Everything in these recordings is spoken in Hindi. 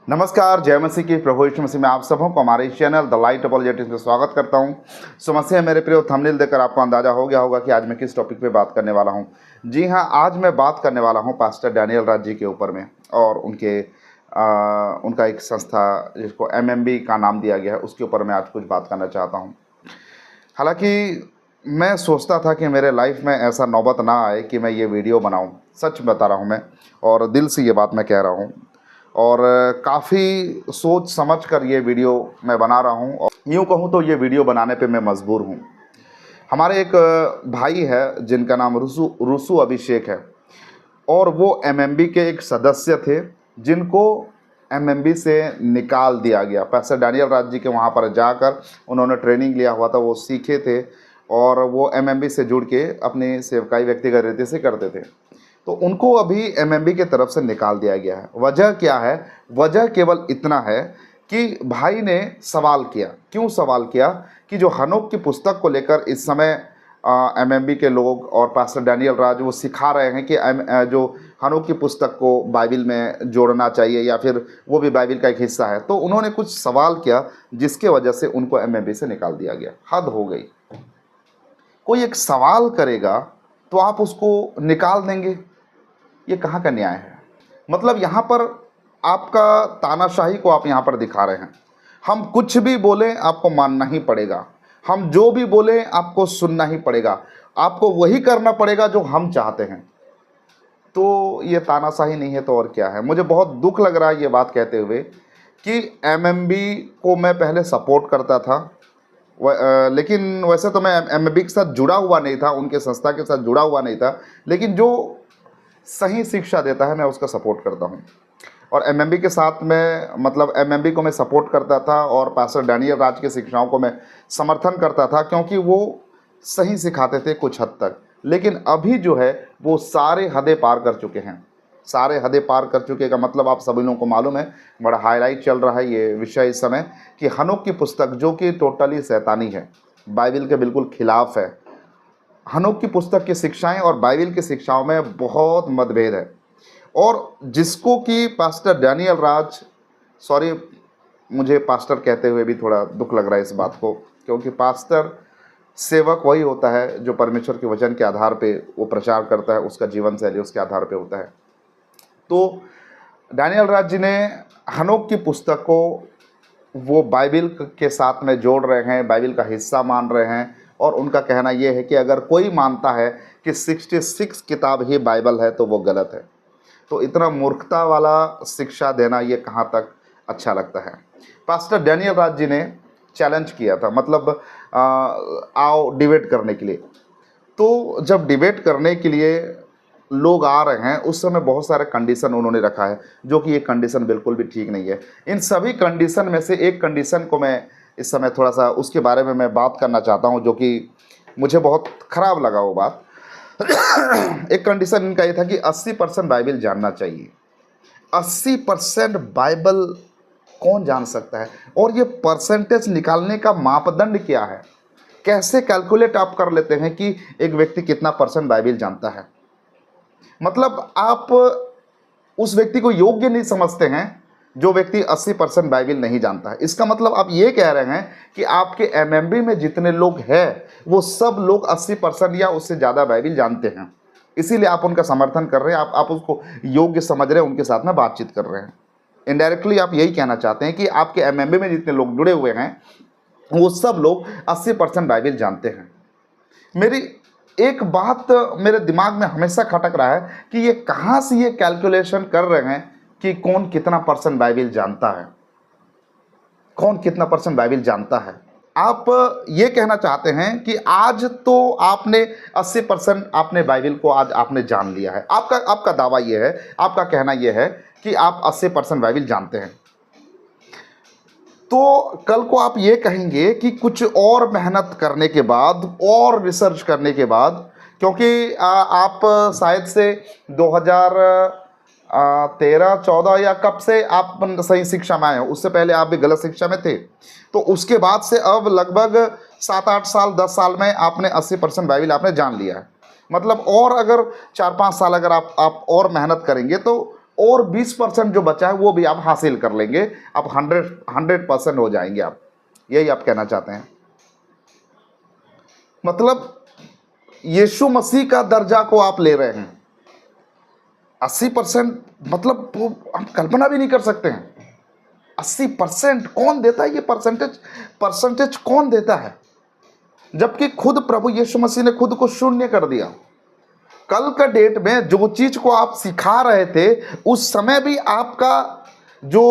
नमस्कार, जय मसीह की। प्रभु यीशु मसीह में आप सबों को हमारे इस चैनल द लाइट अपॉलजेटिक्स में स्वागत करता हूं। सो मसीह मेरे प्रिय, थंबनेल देखकर आपको अंदाजा हो गया होगा कि आज मैं किस टॉपिक पे बात करने वाला हूं। जी हां, आज मैं बात करने वाला हूं पास्टर डैनियल राज जी के ऊपर में और उनका एक संस्था जिसको एमएमबी का नाम दिया गया है उसके ऊपर मैं आज कुछ बात करना चाहता हूँ। हालांकि मैं सोचता था कि मेरे लाइफ में ऐसा नौबत ना आए कि मैं ये वीडियो बनाऊँ। सच बता रहा हूँ मैं, और दिल से ये बात मैं कह रहा हूँ, और काफ़ी सोच समझ कर ये वीडियो मैं बना रहा हूँ। और यूँ कहूँ तो ये वीडियो बनाने पे मैं मजबूर हूँ। हमारे एक भाई है जिनका नाम रुसु अभिषेक है, और वो एमएमबी के एक सदस्य थे जिनको एमएमबी से निकाल दिया गया। पास्टर डैनियल राज जी के वहाँ पर जाकर उन्होंने ट्रेनिंग लिया हुआ था, वो सीखे थे और वो एमएमबी से जुड़ के अपनी सेवकाई व्यक्तिगत रीति से करते थे। तो उनको अभी एमएमबी के तरफ से निकाल दिया गया है। वजह क्या है? वजह केवल इतना है कि भाई ने सवाल किया। क्यों सवाल किया? कि जो हनोक की पुस्तक को लेकर इस समय एमएमबी के लोग और पास्टर डैनियल राज वो सिखा रहे हैं कि जो हनोक की पुस्तक को बाइबिल में जोड़ना चाहिए या फिर वो भी बाइबिल का एक हिस्सा है। तो उन्होंने कुछ सवाल किया जिसके वजह से उनको एमएमबी से निकाल दिया गया। हद हो गई। कोई एक सवाल करेगा तो आप उसको निकाल देंगे, ये कहाँ का न्याय है? मतलब यहाँ पर आपका तानाशाही को आप यहाँ पर दिखा रहे हैं। हम कुछ भी बोलें आपको मानना ही पड़ेगा, हम जो भी बोलें आपको सुनना ही पड़ेगा, आपको वही करना पड़ेगा जो हम चाहते हैं। तो ये तानाशाही नहीं है तो और क्या है? मुझे बहुत दुख लग रहा है ये बात कहते हुए कि एमएमबी को मैं पहले सपोर्ट करता था, लेकिन वैसे तो मैं एमएमबी के साथ जुड़ा हुआ नहीं था, उनके संस्था के साथ जुड़ा हुआ नहीं था, लेकिन जो सही शिक्षा देता है मैं उसका सपोर्ट करता हूँ। और एमएमबी के साथ में मतलब एमएमबी को मैं सपोर्ट करता था और पास्टर डैनियल राज की शिक्षाओं को मैं समर्थन करता था, क्योंकि वो सही सिखाते थे कुछ हद तक। लेकिन अभी जो है वो सारे हदें पार कर चुके हैं। सारे हदें पार कर चुके का मतलब आप सभी लोगों को मालूम है। बड़ा हाईलाइट चल रहा है ये विषय इस समय कि हनोक की पुस्तक जो कि टोटली शैतानी है, बाइबिल के बिल्कुल खिलाफ है। हनोक की पुस्तक की शिक्षाएं और बाइबिल की शिक्षाओं में बहुत मतभेद है। और जिसको कि पास्टर डैनियल राज, सॉरी मुझे पास्टर कहते हुए भी थोड़ा दुख लग रहा है इस बात को, क्योंकि पास्टर सेवक वही होता है जो परमेश्वर के वचन के आधार पे वो प्रचार करता है, उसका जीवन शैली उसके आधार पे होता है। तो डैनियल राज जी ने हनोक की पुस्तक को वो बाइबिल के साथ में जोड़ रहे हैं, बाइबिल का हिस्सा मान रहे हैं, और उनका कहना यह है कि अगर कोई मानता है कि 66 किताब ही बाइबल है तो वो गलत है। तो इतना मूर्खता वाला शिक्षा देना ये कहाँ तक अच्छा लगता है? पास्टर डैनियल राज जी ने चैलेंज किया था, मतलब आओ डिबेट करने के लिए। तो जब डिबेट करने के लिए लोग आ रहे हैं उस समय बहुत सारे कंडीशन उन्होंने रखा है, जो कि ये कंडीशन बिल्कुल भी ठीक नहीं है। इन सभी कंडीशन में से एक कंडीशन को मैं इस समय थोड़ा सा उसके बारे में मैं बात करना चाहता हूँ, जो कि मुझे बहुत ख़राब लगा वो बात। एक कंडीशन इनका ये था कि 80% बाइबल जानना चाहिए। 80% बाइबल कौन जान सकता है? और ये परसेंटेज निकालने का मापदंड क्या है? कैसे कैलकुलेट आप कर लेते हैं कि एक व्यक्ति कितना परसेंट बाइबल जानता है? मतलब आप उस व्यक्ति को योग्य नहीं समझते हैं जो व्यक्ति 80% बाइबल नहीं जानता है। इसका मतलब आप ये कह रहे हैं कि आपके एमएमबी में जितने लोग हैं वो सब लोग 80% या उससे ज़्यादा बाइबल जानते हैं, इसीलिए आप उनका समर्थन कर रहे हैं, आप उसको योग्य समझ रहे हैं, उनके साथ में बातचीत कर रहे हैं। इनडायरेक्टली आप यही कहना चाहते हैं कि आपके एमएमबी में जितने लोग जुड़े हुए हैं वो सब लोग 80% बाइबल जानते हैं। मेरी एक बात मेरे दिमाग में हमेशा खटक रहा है कि ये कहाँ से ये कैलकुलेशन कर रहे हैं कि कौन कितना परसेंट बाइबल जानता है, कौन कितना परसेंट बाइबल जानता है। आप ये कहना चाहते हैं कि आज तो आपने 80% आपने बाइबल को आज आपने जान लिया है। आपका दावा ये है, आपका कहना ये है कि आप 80% बाइबल जानते हैं। तो कल को आप ये कहेंगे कि कुछ और मेहनत करने के बाद और रिसर्च करने के बाद, क्योंकि आप शायद से 2013-14 या कब से आप सही शिक्षा में आए हो, उससे पहले आप भी गलत शिक्षा में थे। तो उसके बाद से अब लगभग 7-8 साल 10 साल में आपने 80% बाइबल आपने जान लिया है। मतलब और अगर 4-5 साल अगर आप और मेहनत करेंगे तो और 20% जो बचा है वो भी आप हासिल कर लेंगे, आप 100% हो जाएंगे आप, यही आप कहना चाहते हैं। मतलब यीशु मसीह का दर्जा को आप ले रहे हैं 80%, मतलब वो हम कल्पना भी नहीं कर सकते हैं। 80% कौन देता है ये परसेंटेज कौन देता है? जबकि खुद प्रभु यीशु मसीह ने खुद को शून्य कर दिया। कल का डेट में जो चीज को आप सिखा रहे थे उस समय भी आपका जो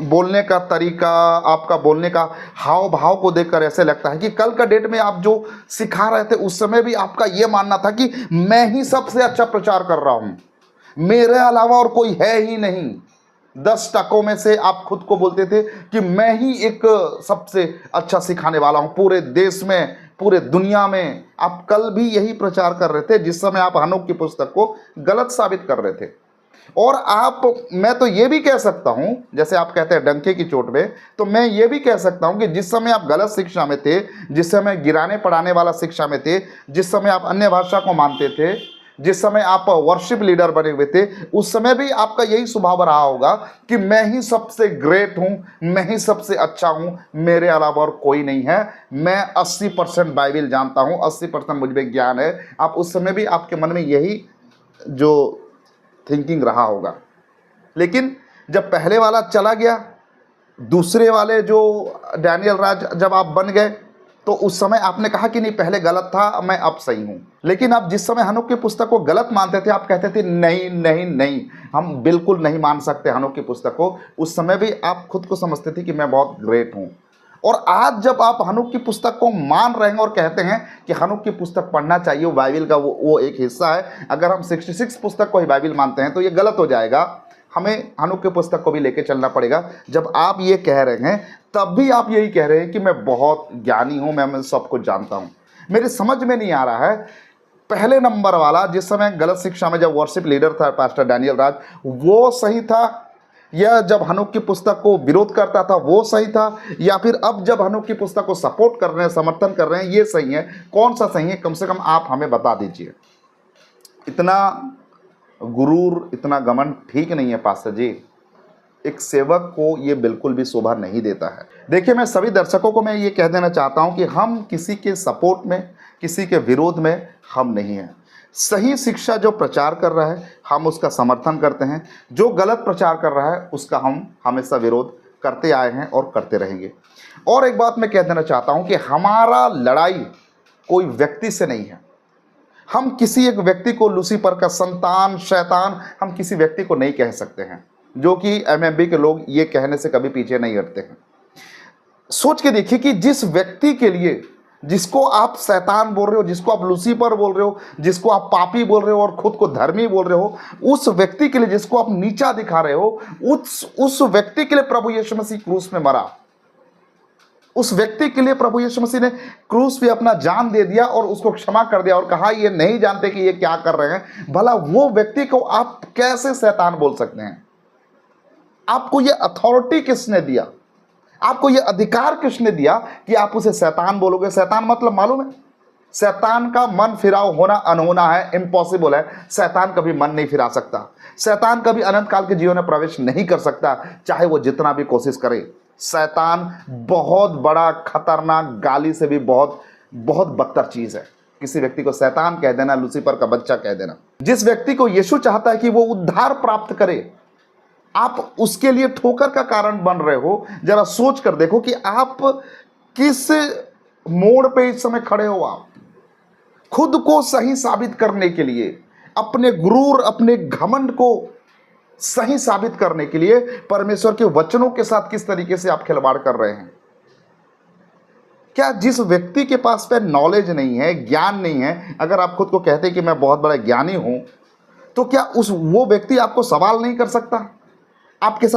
बोलने का तरीका, आपका बोलने का हाव भाव को देखकर ऐसे लगता है कि कल का डेट में आप जो सिखा रहे थे उस समय भी आपका ये मानना था कि मैं ही सबसे अच्छा प्रचार कर रहा हूं, मेरे अलावा और कोई है ही नहीं। 10% में से आप खुद को बोलते थे कि मैं ही एक सबसे अच्छा सिखाने वाला हूं पूरे देश में, पूरे दुनिया में। आप कल भी यही प्रचार कर रहे थे जिस समय आप हनोक की पुस्तक को गलत साबित कर रहे थे। और आप, मैं तो ये भी कह सकता हूं, जैसे आप कहते हैं डंके की चोट में, तो मैं ये भी कह सकता हूं कि जिस समय आप गलत शिक्षा में थे, जिस समय गिराने पढ़ाने वाला शिक्षा में थे, जिस समय आप अन्य भाषा को मानते थे, जिस समय आप वर्शिप लीडर बने हुए थे, उस समय भी आपका यही स्वभाव रहा होगा कि मैं ही सबसे ग्रेट हूं, मैं ही सबसे अच्छा हूं, मेरे अलावा और कोई नहीं है, मैं 80% बाइबल जानता हूं, 80% मुझ में ज्ञान है। आप उस समय भी आपके मन में यही जो थिंकिंग रहा होगा। लेकिन जब पहले वाला चला गया, दूसरे वाले जो डैनियल राज जब आप बन गए, तो उस समय आपने कहा कि नहीं पहले गलत था, मैं अब सही हूं। लेकिन आप जिस समय हनोक की पुस्तक को गलत मानते थे, आप कहते थे नहीं नहीं नहीं, हम बिल्कुल नहीं मान सकते हनोक की पुस्तक को। उस समय भी आप खुद को समझते थे कि मैं बहुत ग्रेट हूं। और आज जब आप हनोक की पुस्तक को मान रहे हैं और कहते हैं कि हनोक की पुस्तक पढ़ना चाहिए, वो बाइबल का वो एक हिस्सा है, अगर हम 66 पुस्तक को ही बाइबल मानते हैं तो ये गलत हो जाएगा। हमें हनोक की पुस्तक को भी लेके चलना पड़ेगा। जब आप ये कह रहे हैं तब भी आप यही कह रहे हैं कि मैं बहुत ज्ञानी हूं, मैं सब कुछ जानता हूं। मेरी समझ में नहीं आ रहा है, पहले नंबर वाला जिस समय गलत शिक्षा में जब वर्शिप लीडर था पास्टर डैनियल राज, वो सही था, या जब हनोक की पुस्तक को विरोध करता था वो सही था, या फिर अब जब हनोक की पुस्तक को सपोर्ट कर रहे हैं, समर्थन कर रहे हैं, ये सही है? कौन सा सही है? कम से कम आप हमें बता दीजिए। इतना गुरूर, इतना घमंड ठीक नहीं है पास्टर जी। एक सेवक को ये बिल्कुल भी शोभा नहीं देता है। देखिए, मैं सभी दर्शकों को मैं ये कह देना चाहता हूं कि हम किसी के सपोर्ट में, किसी के विरोध में हम नहीं हैं। सही शिक्षा जो प्रचार कर रहा है हम उसका समर्थन करते हैं, जो गलत प्रचार कर रहा है उसका हम हमेशा विरोध करते आए हैं और करते रहेंगे। और एक बात मैं कह देना चाहता हूं कि हमारा लड़ाई कोई व्यक्ति से नहीं है। हम किसी एक व्यक्ति को लूसीफर का संतान, शैतान, हम किसी व्यक्ति को नहीं कह सकते हैं, जो कि एमएमबी के लोग ये कहने से कभी पीछे नहीं हटते हैं। सोच के देखिए कि जिस व्यक्ति के लिए, जिसको आप शैतान बोल रहे हो, जिसको आप लूसीफर बोल रहे हो, जिसको आप पापी बोल रहे हो और खुद को धर्मी बोल रहे हो, उस व्यक्ति के लिए जिसको आप नीचा दिखा रहे हो, उस व्यक्ति के लिए प्रभु यीशु मसीह क्रूस में मरा। उस व्यक्ति के लिए प्रभु यीशु मसीह ने क्रूस पे अपना जान दे दिया और उसको क्षमा कर दिया और कहा ये नहीं जानते कि ये क्या कर रहे हैं। भला वो व्यक्ति को आप कैसे शैतान बोल सकते हैं? आपको ये अथॉरिटी किसने दिया? आपको ये अधिकार किसने दिया कि आप उसे शैतान बोलोगे? शैतान मतलब मालूम है? शैतान का मन फिराव होना अनहोना है, इम्पॉसिबल है। शैतान कभी मन नहीं फिरा सकता। शैतान कभी अनंत काल के जीवन में प्रवेश नहीं कर सकता, चाहे वो जितना भी कोशिश करे। शैतान बहुत बड़ा, खतरनाक, गाली से भी बहुत बहुत बदतर चीज है। किसी व्यक्ति को शैतान कह देना, लूसीफर का बच्चा कह देना। जिस व्यक्ति को यीशु चाहता है कि वो उद्धार प्राप्त करे, आप उसके लिए ठोकर का कारण बन रहे हो। जरा सोच कर देखो कि आप किस मोड़ पे इस समय खड़े हो। आप खुद को सही साबित करने के लिए, अपने गुरूर, अपने घमंड को सही साबित करने के लिए परमेश्वर के वचनों के साथ किस तरीके से आप खिलवाड़ कर रहे हैं। क्या जिस व्यक्ति के पास पे नॉलेज नहीं है, ज्ञान नहीं है, अगर आप खुद को कहते हैं कि मैं बहुत बड़ा ज्ञानी हूं, तो क्या वो व्यक्ति आपको सवाल नहीं कर सकता? आपके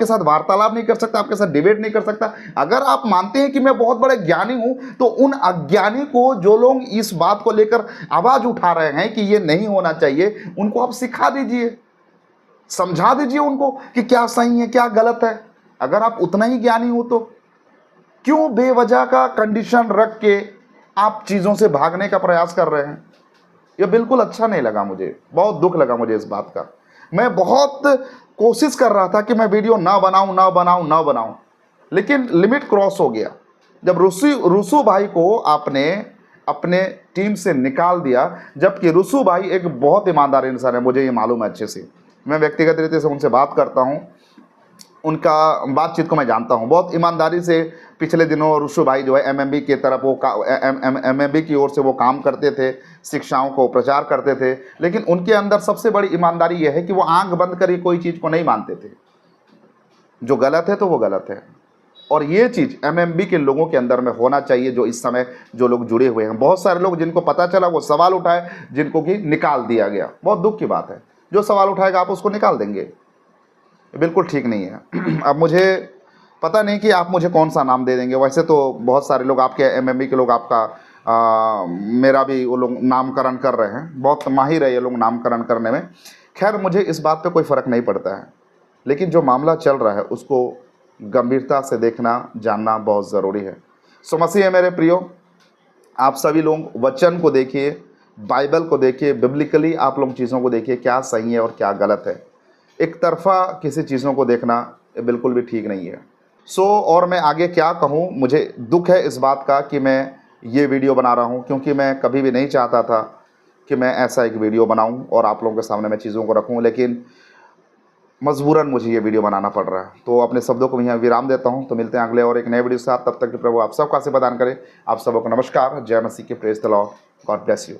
साथ वार्तालाप नहीं कर सकता? आपके साथ डिबेट नहीं कर सकता? अगर आप मानते हैं कि मैं बहुत बड़े ज्ञानी हूं, तो उन अज्ञानी को, जो लोग इस बात को लेकर आवाज उठा रहे हैं कि ये नहीं होना चाहिए, उनको आप सिखा दीजिए, समझा दीजिए उनको कि क्या सही है, क्या गलत है। अगर आप उतना ही ज्ञानी हो तो क्यों बेवजह का कंडीशन रख के आप चीजों से भागने का प्रयास कर रहे हैं? यह बिल्कुल अच्छा नहीं लगा मुझे, बहुत दुख लगा मुझे इस बात का। मैं बहुत कोशिश कर रहा था कि मैं वीडियो ना बनाऊं, लेकिन लिमिट क्रॉस हो गया। जब रुसु भाई को आपने अपने टीम से निकाल दिया, जबकि रुसु भाई एक बहुत ईमानदार इंसान है, मुझे ये मालूम है अच्छे से। मैं व्यक्तिगत रीति से उनसे बात करता हूँ, उनका बातचीत को मैं जानता हूँ। बहुत ईमानदारी से पिछले दिनों रुसु भाई जो है एमएमबी की तरफ वो एमएमबी की ओर से वो काम करते थे, शिक्षाओं को प्रचार करते थे, लेकिन उनके अंदर सबसे बड़ी ईमानदारी यह है कि वो आंख बंद करके कोई चीज़ को नहीं मानते थे। जो गलत है तो वो गलत है, और ये चीज़ एमएमबी के लोगों के अंदर में होना चाहिए। जो इस समय जो लोग जुड़े हुए हैं, बहुत सारे लोग जिनको पता चला वो सवाल उठाए, जिनको कि निकाल दिया गया। बहुत दुख की बात है, जो सवाल उठाएगा आप उसको निकाल देंगे, बिल्कुल ठीक नहीं है। अब मुझे पता नहीं कि आप मुझे कौन सा नाम दे देंगे। वैसे तो बहुत सारे लोग आपके एमएमबी के लोग आपका मेरा भी वो लोग नामकरण कर रहे हैं, बहुत माहिर है ये लोग नामकरण करने में। खैर मुझे इस बात पे कोई फ़र्क नहीं पड़ता है, लेकिन जो मामला चल रहा है उसको गंभीरता से देखना जानना बहुत ज़रूरी है। सो मसीह है मेरे प्रियो, आप सभी लोग वचन को देखिए, बाइबल को देखिए, बिब्लिकली आप लोग चीज़ों को देखिए, क्या सही है और क्या गलत है। एक तरफा किसी चीज़ों को देखना ये बिल्कुल भी ठीक नहीं है। और मैं आगे क्या कहूँ, मुझे दुख है इस बात का कि मैं ये वीडियो बना रहा हूँ, क्योंकि मैं कभी भी नहीं चाहता था कि मैं ऐसा एक वीडियो बनाऊँ और आप लोगों के सामने मैं चीज़ों को रखूँ, लेकिन मजबूरन मुझे ये वीडियो बनाना पड़ रहा है। तो अपने शब्दों को यहाँ विराम देता हूँ। तो मिलते हैं अगले और एक नए वीडियो के साथ। तब तक के प्रभु आप सबका आशीर्वाद प्रदान करें। आप सबको नमस्कार, जय मसीह की, praise the Lord, God bless you.